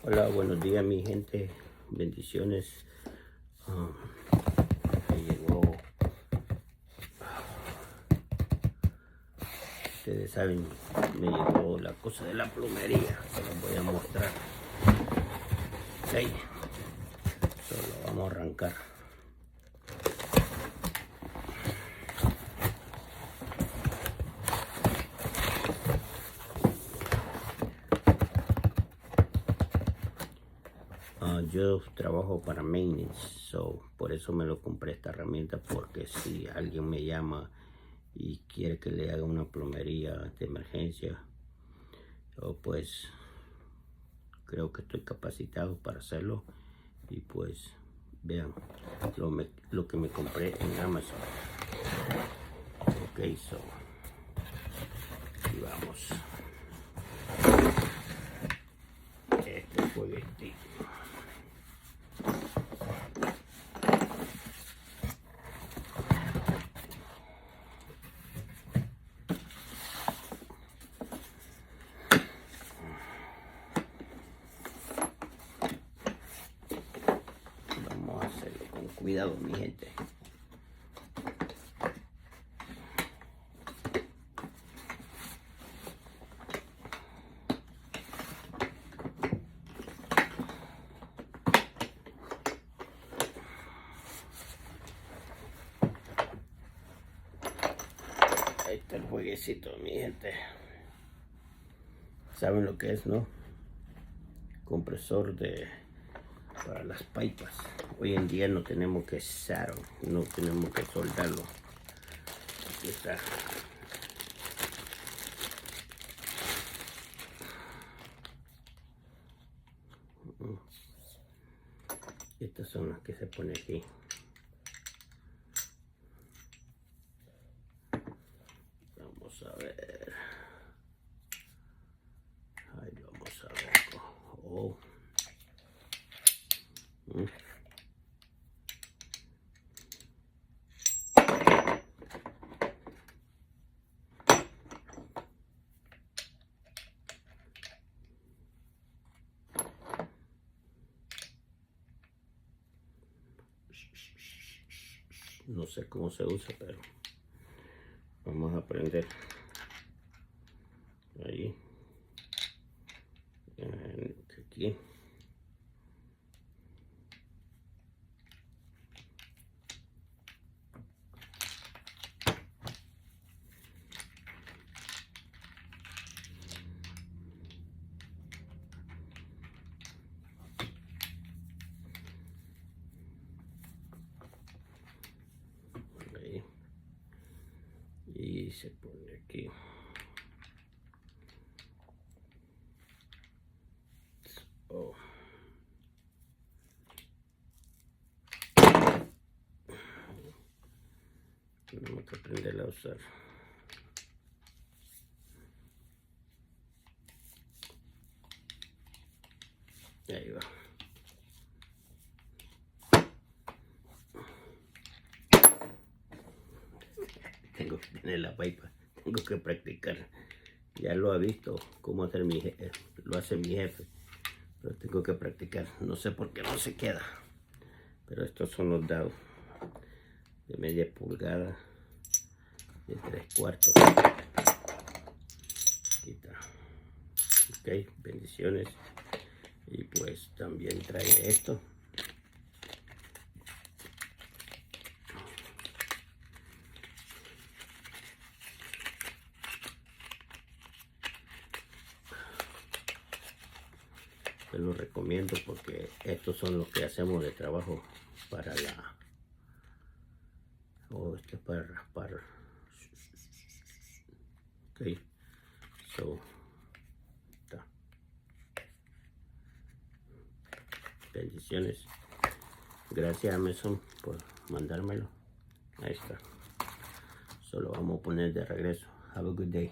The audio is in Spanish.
Hola, buenos días mi gente, bendiciones. Me llegó, ustedes saben, me llegó la cosa de la plomería, se los voy a mostrar. Ok, solo vamos a arrancar. Yo trabajo para maintenance, por eso me lo compré esta herramienta, porque si alguien me llama y quiere que le haga una plomería de emergencia, pues creo que estoy capacitado para hacerlo. Y pues vean lo que me compré en Amazon. Ok, y vamos. Este juguetito. Vamos a hacerlo con cuidado, mi gente. Ahí está el jueguecito, mi gente. ¿Saben lo que es, no? Compresor para las pipas. Hoy en día no tenemos que no tenemos que soldarlo. Aquí está. Estas son las que se pone aquí. Vamos a ver. Ahí vamos a ver. Oh. No sé cómo se usa, pero vamos a aprender. Ahí. Aquí. Ahí. Y se pone aquí. Oh. Tenemos que aprender a usar. Ahí va. Tengo que tener la pipa, tengo que practicar. Ya lo ha visto cómo hacer lo hace mi jefe, pero tengo que practicar. No sé por qué no se queda, pero estos son los dados de media pulgada, de 3/4. Aquí está. Ok, bendiciones. Y pues también trae esto. Te lo recomiendo porque estos son los que hacemos de trabajo para la... este es para raspar. Ok, está. Bendiciones. Gracias Amazon por mandármelo. Ahí está. Solo vamos a poner de regreso. Have a good day.